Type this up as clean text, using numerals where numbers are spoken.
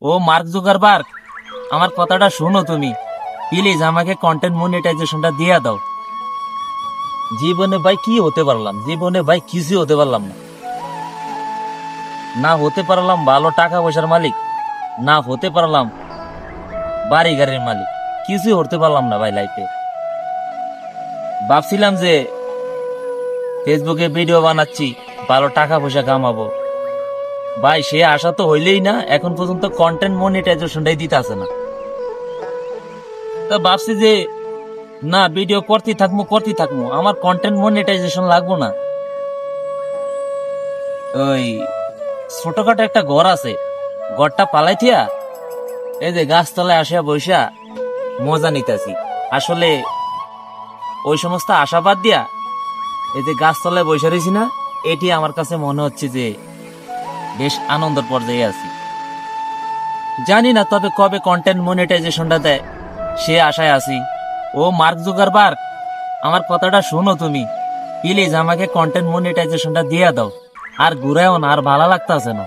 ও mark Zuckerberg, আমার কথাটা শোনো তুমি। প্লিজ আমাকে কন্টেন্ট মনিটাইজেশনটা দিয়ে দাও। জীবনে ভাই কি হতে পারলাম, জীবনে ভাই কিছু হতে পারলাম না। না হতে পারলাম ভালো টাকা পয়সার মালিক, না হতে পারলাম বাড়ি গাড়ির মালিক, কিছু হতে পারলাম না ভাই লাইফে। ভাবছিলাম যে ফেসবুকে ভিডিও বানাচ্ছি, ভালো টাকা পয়সা কামাবো। ভাই সে আশা তো হইলেই না, এখন পর্যন্ত কন্টেন্ট মনিটাইজেশনটাই দিতে আসে না। তা ভাবছি যে না, ভিডিও করতে থাকবো, আমার কন্টেন্ট মনিটাইজেশন লাগবো না। ওই ছোটখাটো একটা ঘর আছে, ঘরটা পালাই থিয়া এই যে গাছতলায় আসিয়া বৈশা মজা নিতেছি। আসলে ওই সমস্ত আশাবাদ দিয়া এই যে গাছতলায় বৈশা রয়েছি না, এটি আমার কাছে মনে হচ্ছে যে বেশ আনন্দের পর্যায়ে আছি। জানি না তবে কবে কন্টেন্ট মনিটাইজেশনটা দেয়, সে আশায় আছি। ও মার্ক জুকারবার্গ, আমার কথাটা শোনো তুমি। প্লিজ আমাকে কন্টেন্ট মনিটাইজেশনটা দিয়ে দাও। আর ঘুরায়ও না, আর ভালো লাগতেছে না।